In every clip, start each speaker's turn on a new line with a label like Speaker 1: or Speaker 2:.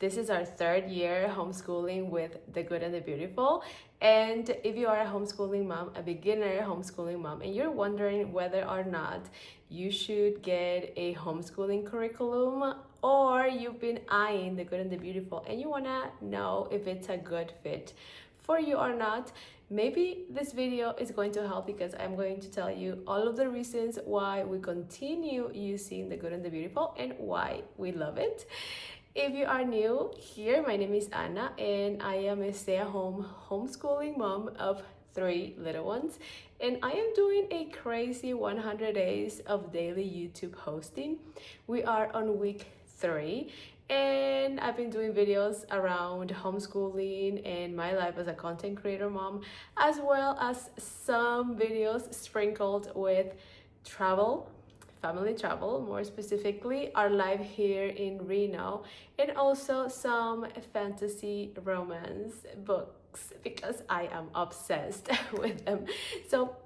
Speaker 1: This is our third year homeschooling with The Good and the Beautiful. And if you are a homeschooling mom, a beginner homeschooling mom, and you're wondering whether or not you should get a homeschooling curriculum, or you've been eyeing The Good and the Beautiful and you wanna know if it's a good fit for you or not, maybe this video is going to help, because I'm going to tell you all of the reasons why we continue using The Good and the Beautiful and why we love it. If you are new here, my name is Anna and I am a stay-at-home homeschooling mom of 3 little ones, and I am doing a crazy 100 days of daily YouTube hosting. We are on week 3 and I've been doing videos around homeschooling and my life as a content creator mom, as well as some videos sprinkled with travel, family travel, more specifically our life here in Reno, and also some fantasy romance books because I am obsessed with them. So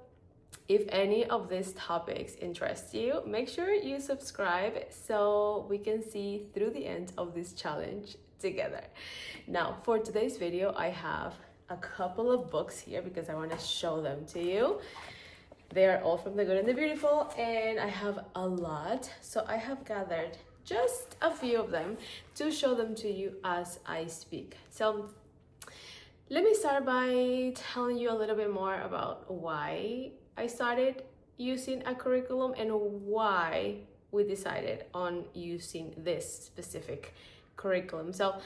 Speaker 1: if any of these topics interest you, make sure you subscribe so we can see through the end of this challenge together. Now, for today's video, I have a couple of books here because I want to show them to you. They are all from The Good and the Beautiful, and I have a lot. So I have gathered just a few of them to show them to you as I speak. So let me start by telling you a little bit more about why I started using a curriculum and why we decided on using this specific curriculum. So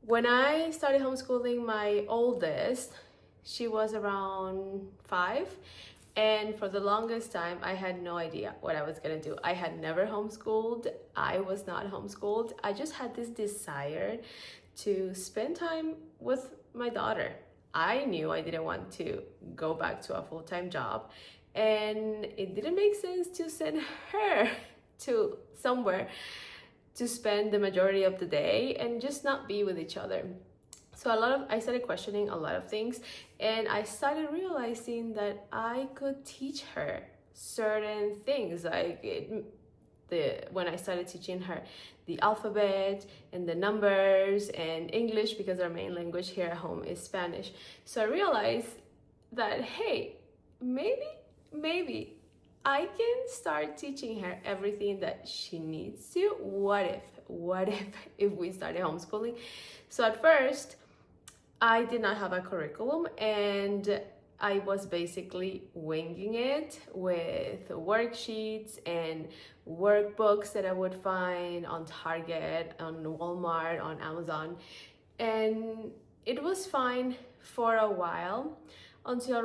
Speaker 1: when I started homeschooling my oldest, she was around 5, and for the longest time I had no idea what I was gonna do. I had never homeschooled. I was not homeschooled. I just had this desire to spend time with my daughter. I knew I didn't want to go back to a full-time job, and it didn't make sense to send her to somewhere to spend the majority of the day and just not be with each other. So I started questioning a lot of things, and I started realizing that I could teach her certain things, like when I started teaching her the alphabet and the numbers and English, because our main language here at home is Spanish. So I realized that, hey, maybe I can start teaching her everything that she needs to. What if we started homeschooling? So at first, I did not have a curriculum, and I was basically winging it with worksheets and workbooks that I would find on Target, on Walmart, on Amazon. And it was fine for a while until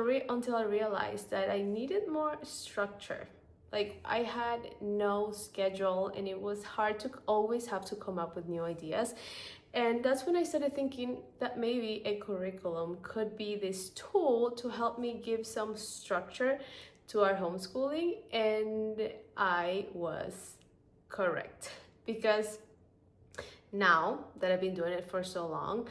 Speaker 1: I realized that I needed more structure. Like, I had no schedule and it was hard to always have to come up with new ideas. And that's when I started thinking that maybe a curriculum could be this tool to help me give some structure to our homeschooling. And I was correct, because now that I've been doing it for so long,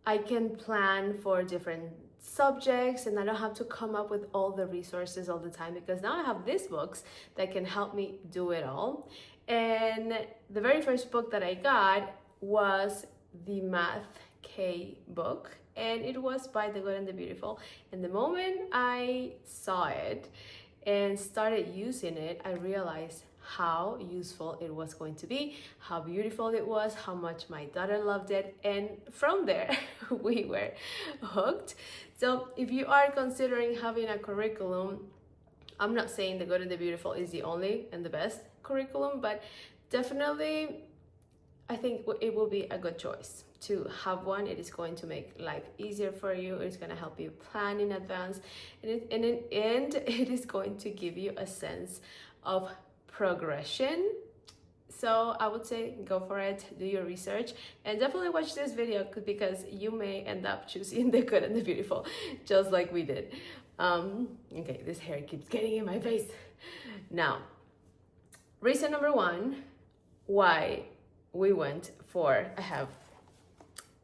Speaker 1: I can plan for different subjects and I don't have to come up with all the resources all the time, because now I have these books that can help me do it all. And the very first book that I got was the Math K book, and it was by The Good and the Beautiful. And the moment I saw it and started using it, I realized how useful it was going to be, how beautiful it was, how much my daughter loved it, and from there we were hooked. So if you are considering having a curriculum, I'm not saying The Good and the Beautiful is the only and the best curriculum, but definitely I think it will be a good choice to have one. It is going to make life easier for you. It's going to help you plan in advance, and in the end, it is going to give you a sense of progression. So I would say go for it, do your research, and definitely watch this video, because you may end up choosing The Good and the Beautiful, just like we did. Okay, this hair keeps getting in my face. Now, reason number 1 why we went for, I have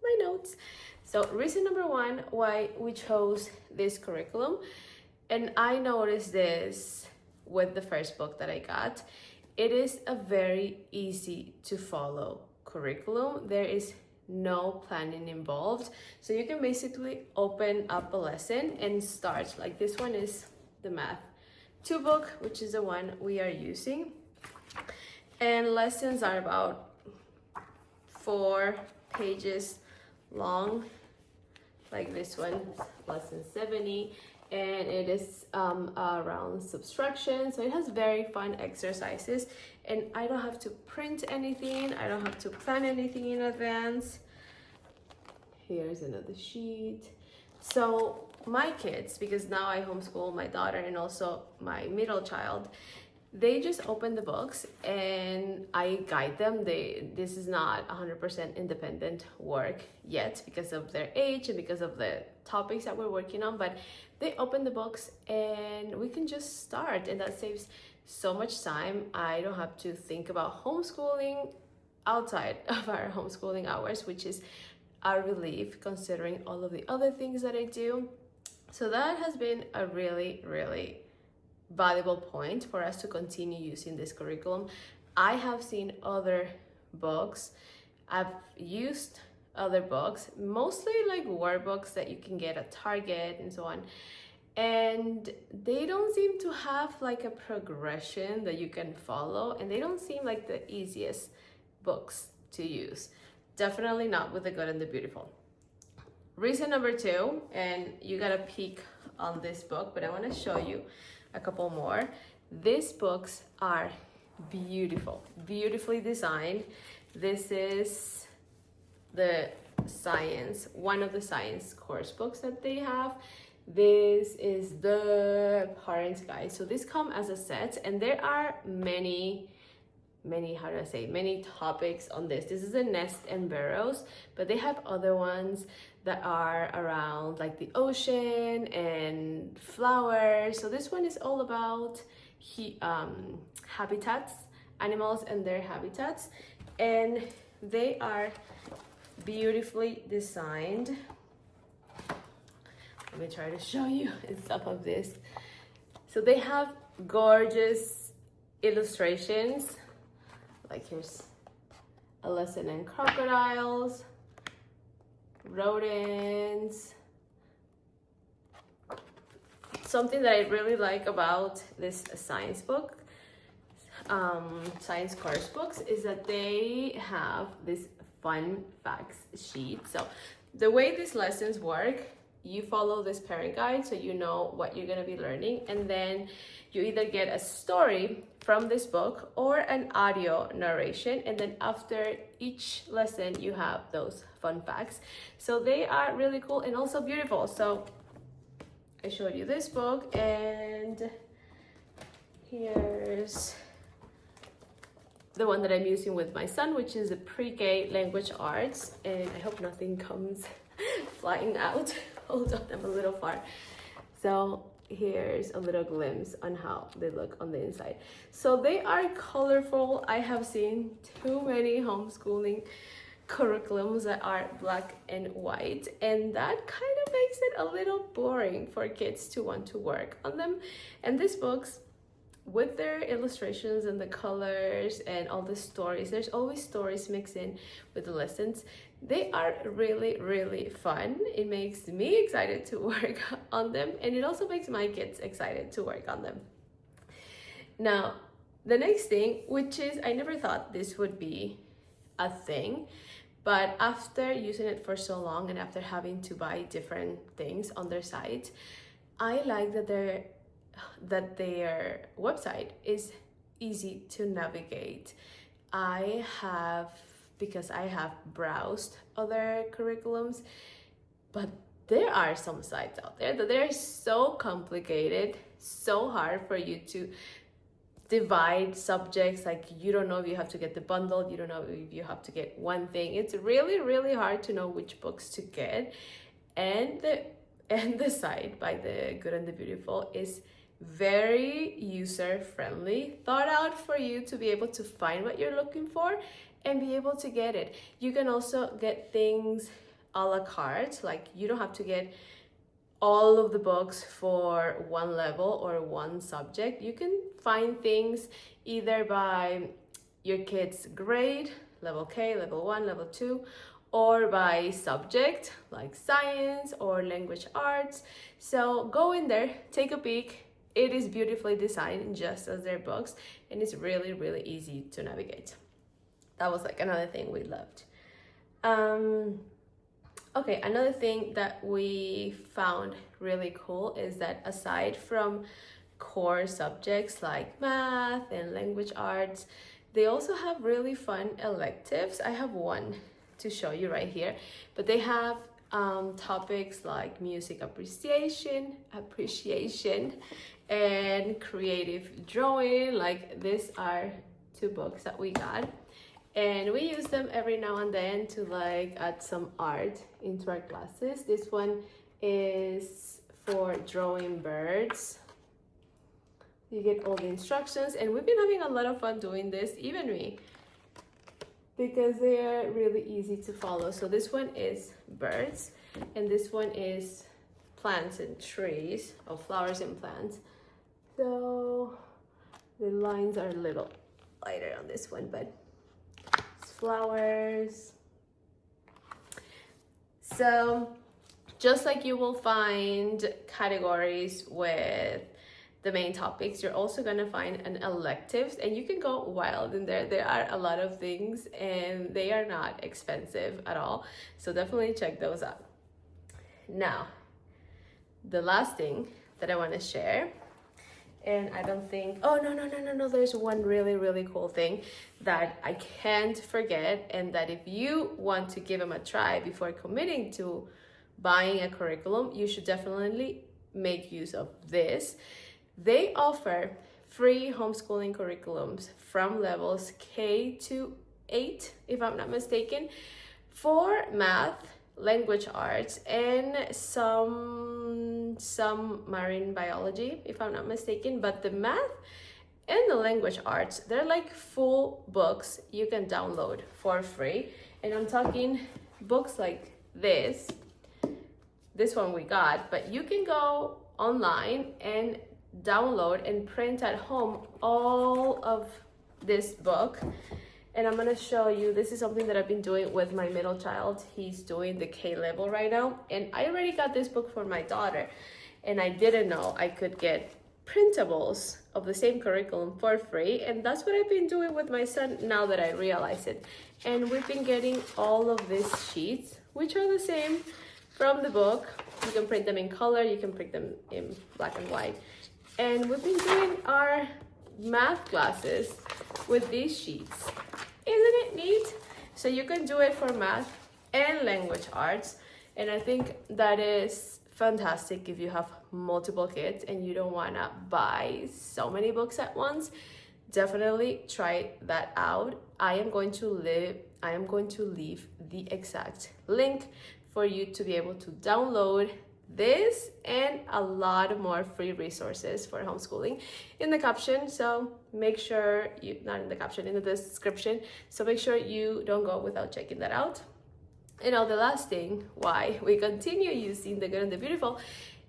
Speaker 1: my notes. So reason number 1 why we chose this curriculum, and I noticed this with the first book that I got, it is a very easy to follow curriculum. There is no planning involved. So you can basically open up a lesson and start. Like this one is the Math 2 book, which is the one we are using. And lessons are about 4 pages long, like this one, lesson 70. And it is around subtraction, so it has very fun exercises, and I don't have to print anything, I don't have to plan anything in advance. Here's another sheet. So my kids, because now I homeschool my daughter and also my middle child, they just open the books and I guide them. This is not 100% independent work yet because of their age and because of the topics that we're working on, but they open the books and we can just start, and that saves so much time. I don't have to think about homeschooling outside of our homeschooling hours, which is a relief considering all of the other things that I do. So that has been a really, really valuable point for us to continue using this curriculum. I have seen other books, I've used other books, mostly like workbooks that you can get at Target and so on, and they don't seem to have like a progression that you can follow, and they don't seem like the easiest books to use. Definitely not with The Good and the Beautiful. Reason number 2, and you got a peek on this book, but I want to show you a couple more. These books are beautiful, beautifully designed. This is the science, one of the science course books that they have. This is the parent's guide. So these come as a set, and there are many topics on this. This is a nest and burrows, but they have other ones that are around like the ocean and flowers. So this one is all about habitats, animals and their habitats, and they are beautifully designed. Let me try to show you some of this. So they have gorgeous illustrations. Like here's a lesson in crocodiles, rodents. Something that I really like about this science book, science course books, is that they have this fun facts sheet. So the way these lessons work, you follow this parent guide so you know what you're going to be learning, and then you either get a story from this book or an audio narration, and then after each lesson you have those fun facts. So they are really cool and also beautiful. So I showed you this book, and here's the one that I'm using with my son, which is the pre-K language arts, and I hope nothing comes flying out. Hold on, I'm a little far. So here's a little glimpse on how they look on the inside. So they are colorful. I have seen too many homeschooling curriculums that are black and white, and that kind of makes it a little boring for kids to want to work on them. And these books, with their illustrations and the colors and all the stories, there's always stories mixed in with the lessons. They are really, really fun. It makes me excited to work on them, and it also makes my kids excited to work on them. Now, the next thing, which is, I never thought this would be a thing, but after using it for so long and after having to buy different things on their site, I like that their website is easy to navigate. Because I have browsed other curriculums, but there are some sites out there that they're so complicated, so hard for you to divide subjects. Like you don't know if you have to get the bundle, you don't know if you have to get one thing. It's really, really hard to know which books to get. And the site by The Good and the Beautiful is very user-friendly, thought out for you to be able to find what you're looking for and be able to get it. You can also get things a la carte, like you don't have to get all of the books for one level or one subject. You can find things either by your kid's grade, level K, level 1, level 2, or by subject like science or language arts. So go in there, take a peek. It is beautifully designed just as their books, and it's really, really easy to navigate. That was like another thing we loved. Okay, another thing that we found really cool is that aside from core subjects like math and language arts, they also have really fun electives. I have one to show you right here, but they have topics like music appreciation, and creative drawing. Like, these are 2 books that we got, and we use them every now and then to like add some art into our classes. This one is for drawing birds. You get all the instructions, and we've been having a lot of fun doing this, even me, because they are really easy to follow. So this one is birds, and this one is plants and trees, or flowers and plants. So the lines are a little lighter on this one, but it's flowers. So just like you will find categories with the main topics, you're also gonna find an electives, and you can go wild in there. There are a lot of things, and they are not expensive at all. So definitely check those out. Now, the last thing that I want to share, and I don't think, oh no, there's one really, really cool thing that I can't forget, and that if you want to give them a try before committing to buying a curriculum, you should definitely make use of this. They offer free homeschooling curriculums from levels K to 8, if I'm not mistaken, for math, language arts, and some marine biology, if I'm not mistaken. But the math and the language arts, they're like full books you can download for free. And I'm talking books like this one we got, but you can go online and download and print at home all of this book. And I'm gonna show you, this is something that I've been doing with my middle child. He's doing the K level right now, and I already got this book for my daughter, and I didn't know I could get printables of the same curriculum for free, and that's what I've been doing with my son now that I realize it. And we've been getting all of these sheets, which are the same from the book. You can print them in color, you can print them in black and white. And we've been doing our math classes with these sheets. Isn't it neat? So you can do it for math and language arts. And I think that is fantastic if you have multiple kids and you don't want to buy so many books at once. Definitely try that out. I am going to leave the exact link for you to be able to download this and a lot more free resources for homeschooling in the caption. So make sure you, not in the caption, in the description. So make sure you don't go without checking that out. And now the last thing why we continue using The Good and the Beautiful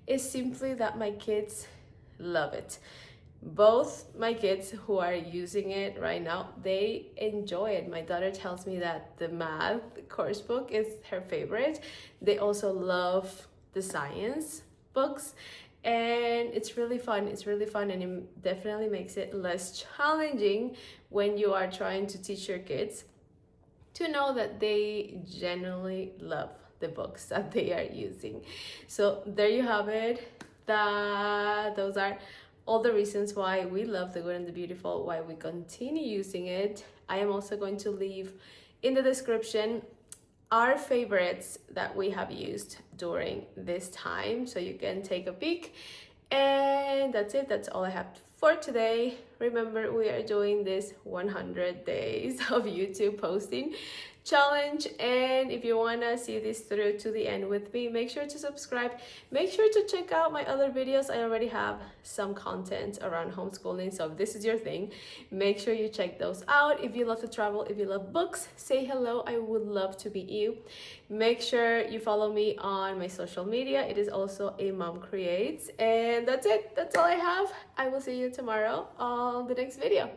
Speaker 1: is simply that my kids love it. Both my kids who are using it right now, they enjoy it. My daughter tells me that the math course book is her favorite. They also love the science books, and it's really fun. And it definitely makes it less challenging when you are trying to teach your kids to know that they genuinely love the books that they are using. So there you have it. Those are all the reasons why we love The Good and the Beautiful, why we continue using it. I am also going to leave in the description our favorites that we have used during this time, so you can take a peek. And that's it. That's all I have for today. Remember, we are doing this 100 days of YouTube posting challenge, and if you want to see this through to the end with me, make sure to subscribe. Make sure to check out my other videos. I already have some content around homeschooling, so if this is your thing, make sure you check those out. If you love to travel, if you love books, say hello. I would love to meet you. Make sure you follow me on my social media. It is also A Mom Creates. And that's it. That's all I have. I will see you tomorrow on the next video.